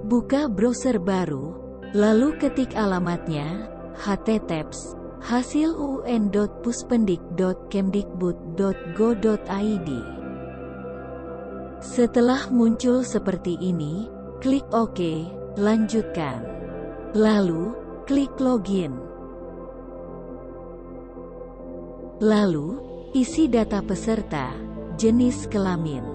Buka browser baru, lalu ketik alamatnya, https hasil.un.puspendik.kemdikbud.go.id. Setelah muncul seperti ini, klik OK, lanjutkan. Lalu, klik login. Lalu, isi data peserta, jenis kelamin.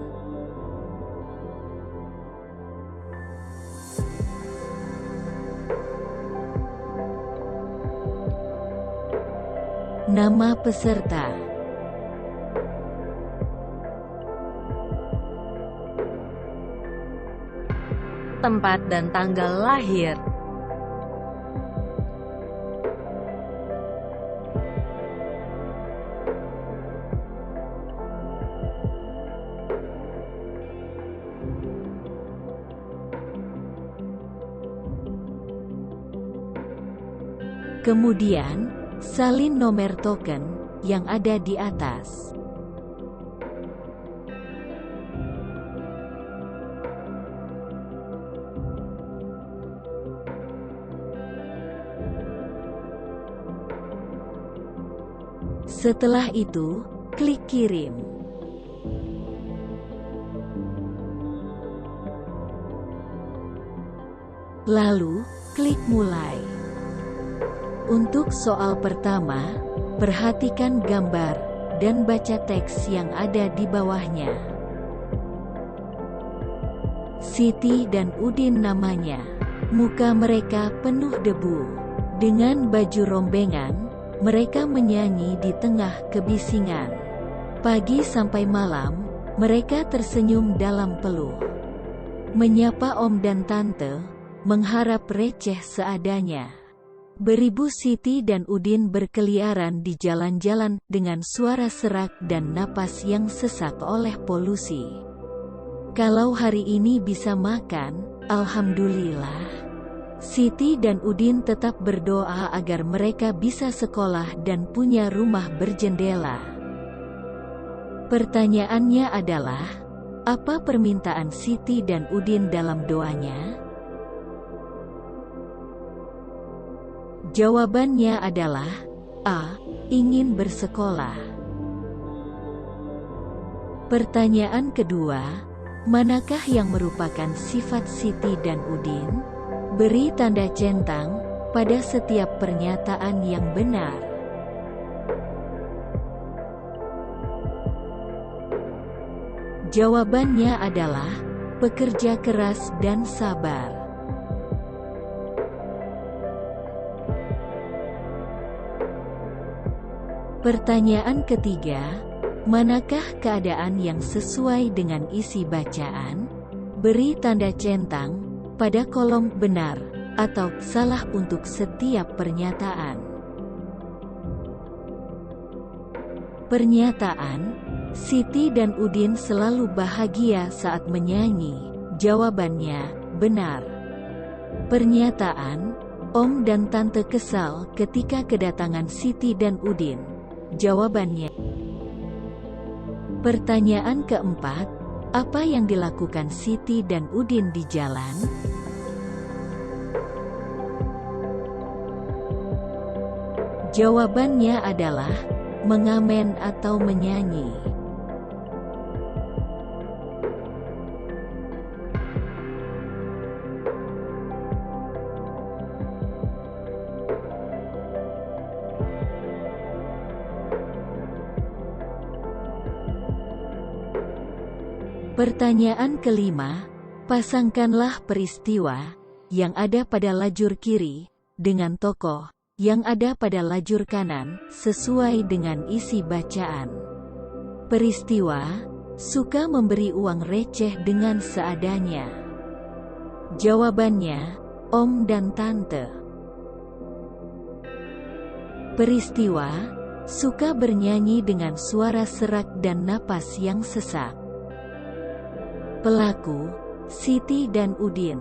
Nama peserta. Tempat dan tanggal lahir. Kemudian, salin nomor token yang ada di atas. Setelah itu, klik kirim. Lalu, klik mulai. Untuk soal pertama, perhatikan gambar dan baca teks yang ada di bawahnya. Siti dan Udin namanya. Muka mereka penuh debu. Dengan baju rombengan, mereka menyanyi di tengah kebisingan. Pagi sampai malam, mereka tersenyum dalam peluh. Menyapa om dan tante, mengharap receh seadanya. Beribu Siti dan Udin berkeliaran di jalan-jalan dengan suara serak dan napas yang sesak oleh polusi. Kalau hari ini bisa makan, alhamdulillah. Siti dan Udin tetap berdoa agar mereka bisa sekolah dan punya rumah berjendela. Pertanyaannya adalah, apa permintaan Siti dan Udin dalam doanya? Jawabannya adalah A. Ingin bersekolah. Pertanyaan kedua, manakah yang merupakan sifat Siti dan Udin? Beri tanda centang pada setiap pernyataan yang benar. Jawabannya adalah pekerja keras dan sabar. Pertanyaan ketiga, manakah keadaan yang sesuai dengan isi bacaan? Beri tanda centang pada kolom benar atau salah untuk setiap pernyataan. Pernyataan, Siti dan Udin selalu bahagia saat menyanyi. Jawabannya, benar. Pernyataan, Om dan Tante kesal ketika kedatangan Siti dan Udin. Jawabannya. Pertanyaan keempat, apa yang dilakukan Siti dan Udin di jalan? Jawabannya adalah mengamen atau menyanyi. Pertanyaan kelima, pasangkanlah peristiwa yang ada pada lajur kiri dengan tokoh yang ada pada lajur kanan sesuai dengan isi bacaan. Peristiwa, suka memberi uang receh dengan seadanya. Jawabannya, Om dan Tante. Peristiwa, suka bernyanyi dengan suara serak dan napas yang sesak. Pelaku, Siti dan Udin.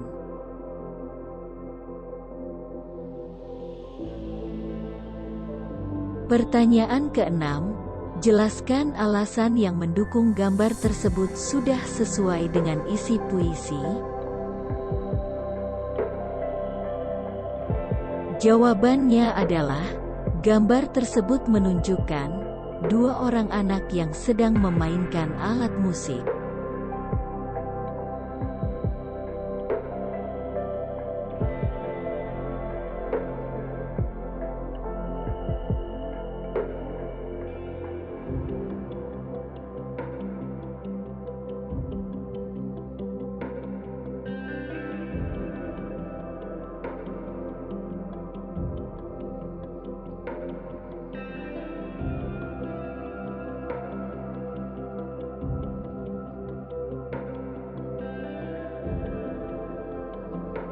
Pertanyaan keenam, Jelaskan alasan yang mendukung gambar tersebut sudah sesuai dengan isi puisi. Jawabannya adalah, gambar tersebut menunjukkan dua orang anak yang sedang memainkan alat musik.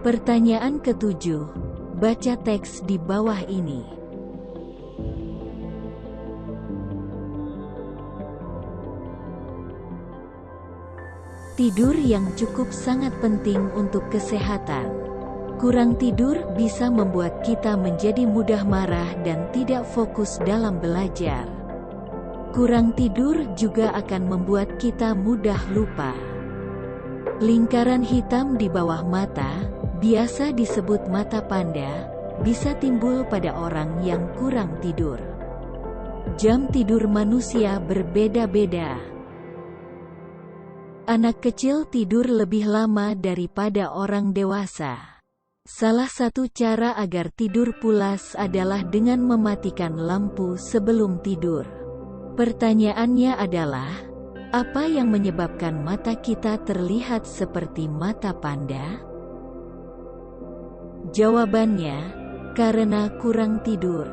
Pertanyaan ketujuh. Baca teks di bawah ini. Tidur yang cukup sangat penting untuk kesehatan. Kurang tidur bisa membuat kita menjadi mudah marah dan tidak fokus dalam belajar. Kurang tidur juga akan membuat kita mudah lupa. Lingkaran hitam di bawah mata, biasa disebut mata panda, bisa timbul pada orang yang kurang tidur. Jam tidur manusia berbeda-beda. Anak kecil tidur lebih lama daripada orang dewasa. Salah satu cara agar tidur pulas adalah dengan mematikan lampu sebelum tidur. Pertanyaannya adalah, apa yang menyebabkan mata kita terlihat seperti mata panda? Jawabannya, karena kurang tidur.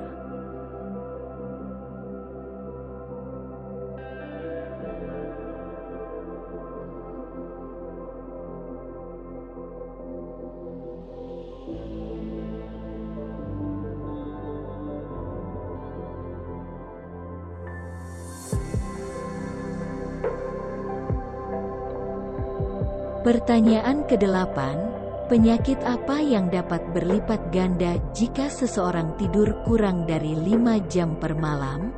Pertanyaan ke-8. Penyakit apa yang dapat berlipat ganda jika seseorang tidur kurang dari 5 jam per malam?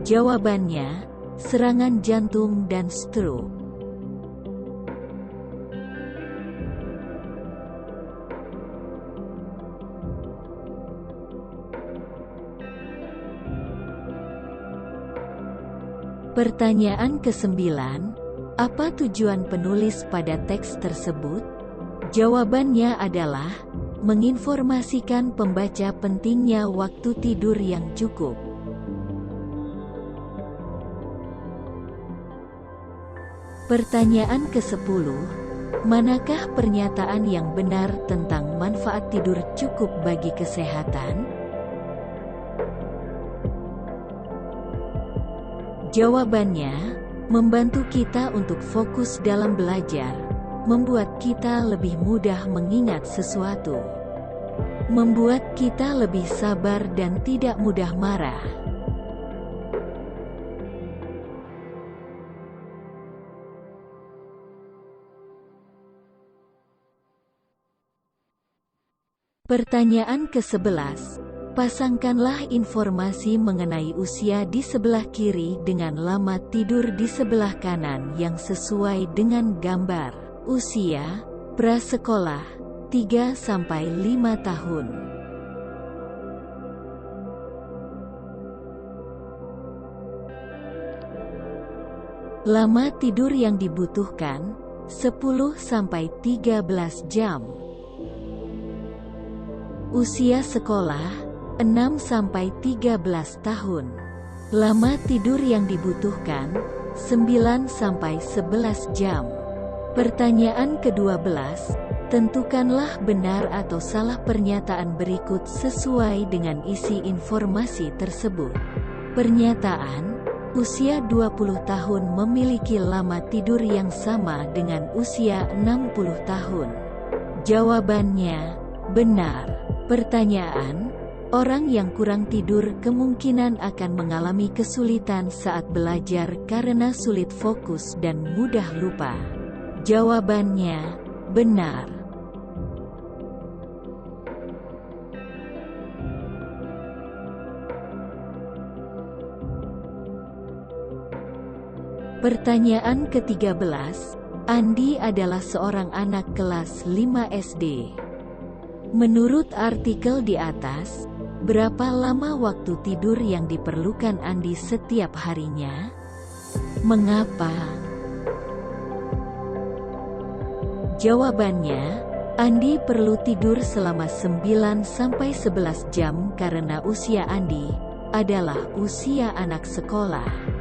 Jawabannya, serangan jantung dan stroke. Pertanyaan ke-9. Apa tujuan penulis pada teks tersebut? Jawabannya adalah, menginformasikan pembaca pentingnya waktu tidur yang cukup. Pertanyaan ke-10. Manakah pernyataan yang benar tentang manfaat tidur cukup bagi kesehatan? Jawabannya, membantu kita untuk fokus dalam belajar, membuat kita lebih mudah mengingat sesuatu, membuat kita lebih sabar dan tidak mudah marah. Pertanyaan ke-11. Pasangkanlah informasi mengenai usia di sebelah kiri dengan lama tidur di sebelah kanan yang sesuai dengan gambar. Usia, prasekolah, 3-5 tahun. Lama tidur yang dibutuhkan, 10-13 jam. Usia sekolah, 6-13 tahun. Lama tidur yang dibutuhkan, 9-11 jam. Pertanyaan ke-12, tentukanlah benar atau salah pernyataan berikut sesuai dengan isi informasi tersebut. Pernyataan, usia 20 tahun memiliki lama tidur yang sama dengan usia 60 tahun. Jawabannya, benar. Pertanyaan, Orang yang kurang tidur kemungkinan akan mengalami kesulitan saat belajar karena sulit fokus dan mudah lupa. Jawabannya benar. Pertanyaan ke-13. Andi adalah seorang anak kelas 5 SD. Menurut artikel di atas, berapa lama waktu tidur yang diperlukan Andi setiap harinya? Mengapa? Jawabannya, Andi perlu tidur selama 9-11 jam karena usia Andi adalah usia anak sekolah.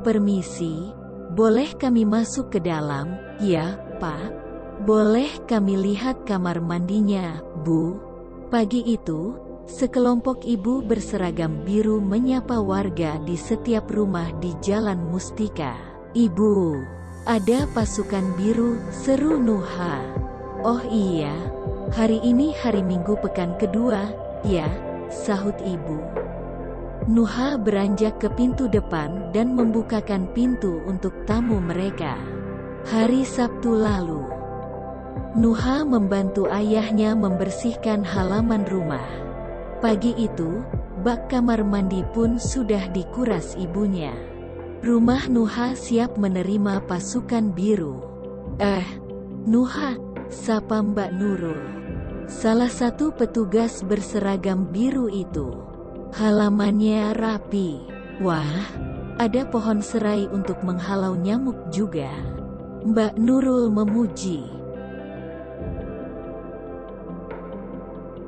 Permisi, boleh kami masuk ke dalam? Ya, Pak. Boleh kami lihat kamar mandinya, Bu? Pagi itu, sekelompok ibu berseragam biru menyapa warga di setiap rumah di Jalan Mustika. Ibu, ada pasukan biru, seru Nuha. Oh iya, hari ini hari Minggu pekan kedua, ya, sahut ibu. Nuha beranjak ke pintu depan dan membukakan pintu untuk tamu mereka. Hari Sabtu lalu, Nuha membantu ayahnya membersihkan halaman rumah. Pagi itu, bak kamar mandi pun sudah dikuras ibunya. Rumah Nuha siap menerima pasukan biru. Nuha, sapa Mbak Nurul, salah satu petugas berseragam biru itu. Halamannya rapi. Wah, ada pohon serai untuk menghalau nyamuk juga. Mbak Nurul memuji.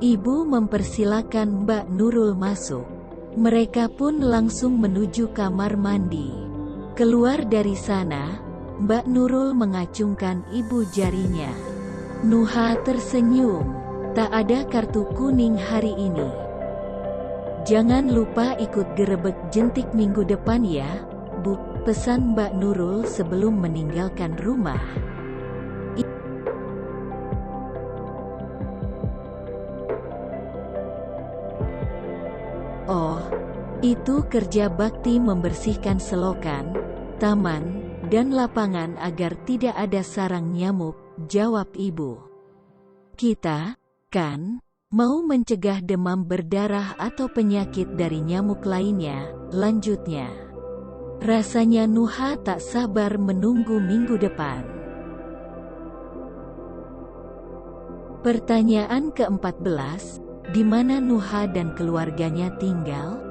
Ibu mempersilakan Mbak Nurul masuk. Mereka pun langsung menuju kamar mandi. Keluar dari sana, Mbak Nurul mengacungkan ibu jarinya. Nuha tersenyum. Tak ada kartu kuning hari ini. Jangan lupa ikut gerebek jentik minggu depan ya, Bu, pesan Mbak Nurul sebelum meninggalkan rumah. Oh, itu kerja bakti membersihkan selokan, taman, dan lapangan agar tidak ada sarang nyamuk, jawab ibu. Kita, kan, mau mencegah demam berdarah atau penyakit dari nyamuk lainnya, lanjutnya. Rasanya Nuha tak sabar menunggu minggu depan. Pertanyaan ke-14, di mana Nuha dan keluarganya tinggal?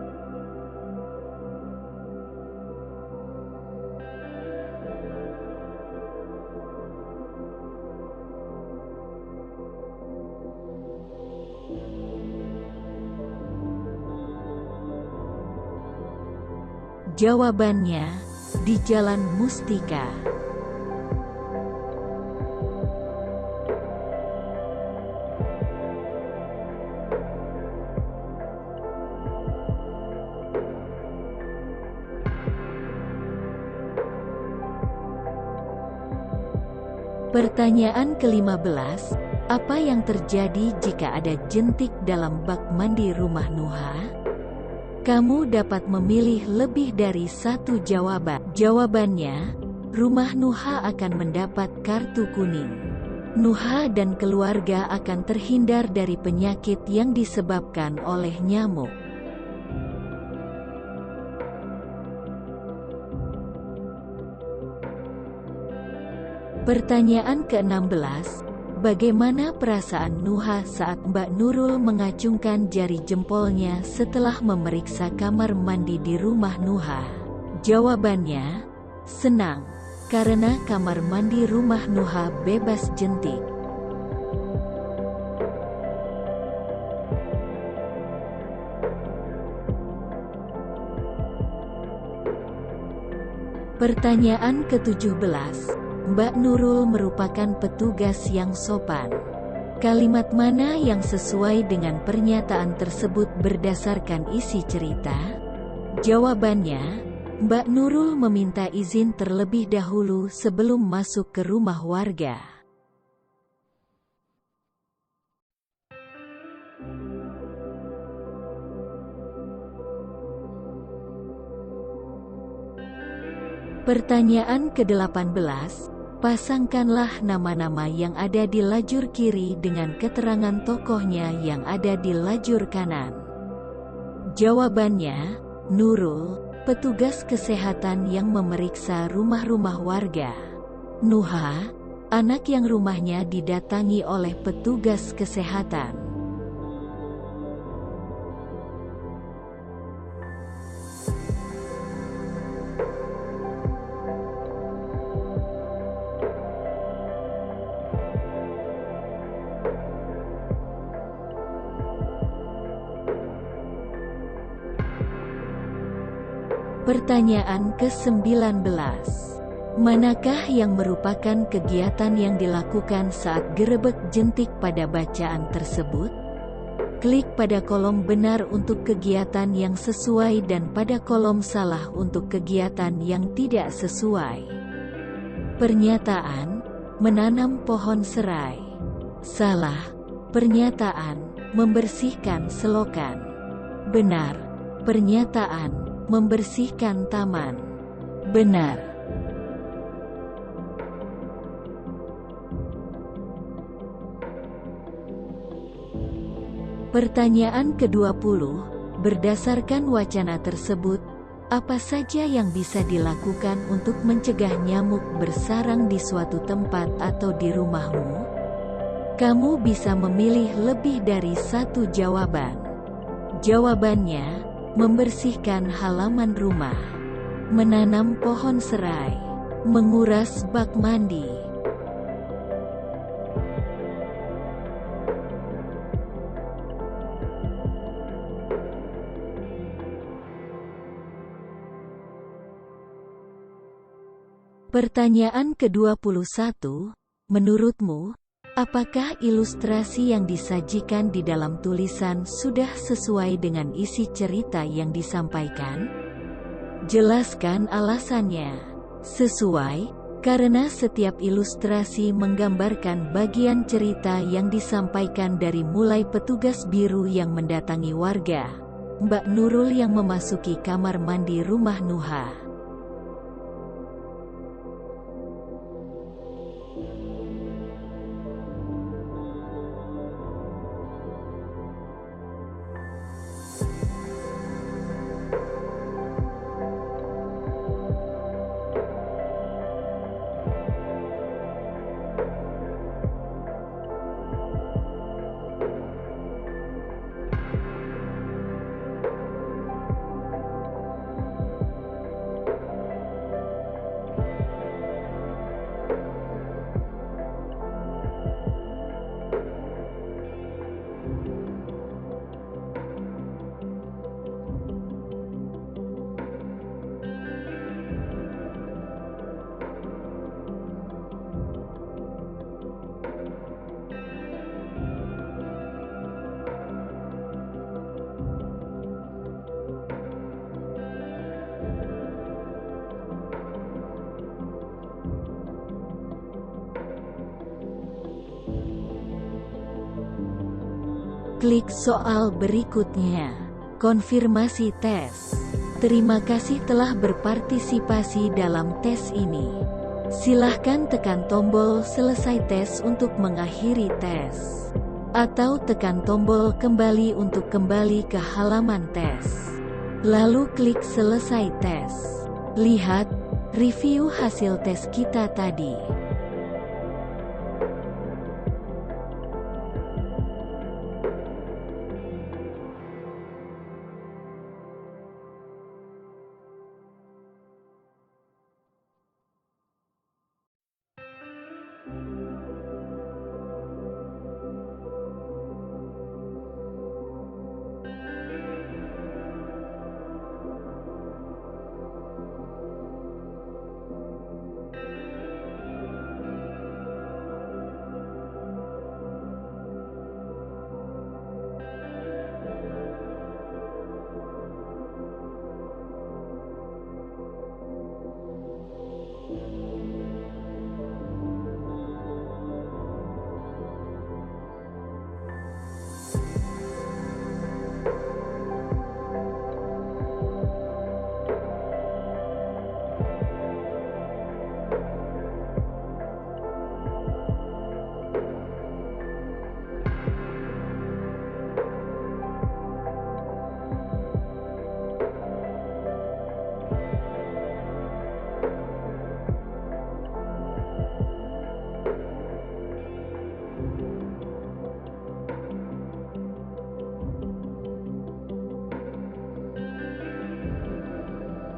Jawabannya, di Jalan Mustika. Pertanyaan ke-15, apa yang terjadi jika ada jentik dalam bak mandi rumah Nuha? Kamu dapat memilih lebih dari satu jawaban. Jawabannya, rumah Nuha akan mendapat kartu kuning. Nuha dan keluarga akan terhindar dari penyakit yang disebabkan oleh nyamuk. Pertanyaan ke-16, bagaimana perasaan Nuha saat Mbak Nurul mengacungkan jari jempolnya setelah memeriksa kamar mandi di rumah Nuha? Jawabannya, senang. karena kamar mandi rumah Nuha bebas jentik. Pertanyaan ke-17, Mbak Nurul merupakan petugas yang sopan. Kalimat mana yang sesuai dengan pernyataan tersebut berdasarkan isi cerita? Jawabannya, Mbak Nurul meminta izin terlebih dahulu sebelum masuk ke rumah warga. Pertanyaan ke-18, pasangkanlah nama-nama yang ada di lajur kiri dengan keterangan tokohnya yang ada di lajur kanan. Jawabannya, Nurul, petugas kesehatan yang memeriksa rumah-rumah warga. Nuha, anak yang rumahnya didatangi oleh petugas kesehatan. Pertanyaan ke-19. Manakah yang merupakan kegiatan yang dilakukan saat gerebek jentik pada bacaan tersebut? Klik pada kolom benar untuk kegiatan yang sesuai dan pada kolom salah untuk kegiatan yang tidak sesuai. Pernyataan, menanam pohon serai. Salah. Pernyataan, membersihkan selokan. Benar. Pernyataan, membersihkan taman. Benar. Pertanyaan ke-20, berdasarkan wacana tersebut, apa saja yang bisa dilakukan untuk mencegah nyamuk bersarang di suatu tempat atau di rumahmu? Kamu bisa memilih lebih dari satu jawaban. Jawabannya, membersihkan halaman rumah, menanam pohon serai, menguras bak mandi. Pertanyaan ke-21, menurutmu, apakah ilustrasi yang disajikan di dalam tulisan sudah sesuai dengan isi cerita yang disampaikan? Jelaskan alasannya. Sesuai, karena setiap ilustrasi menggambarkan bagian cerita yang disampaikan dari mulai petugas biru yang mendatangi warga, Mbak Nurul yang memasuki kamar mandi rumah Nuha. Klik soal berikutnya. Konfirmasi tes. Terima kasih telah berpartisipasi dalam tes ini. Silahkan tekan tombol selesai tes untuk mengakhiri tes. Atau tekan tombol kembali untuk kembali ke halaman tes. Lalu klik selesai tes. Lihat review hasil tes kita tadi.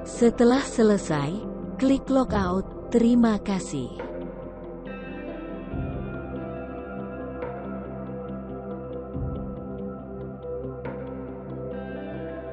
Setelah selesai, klik logout. Terima kasih.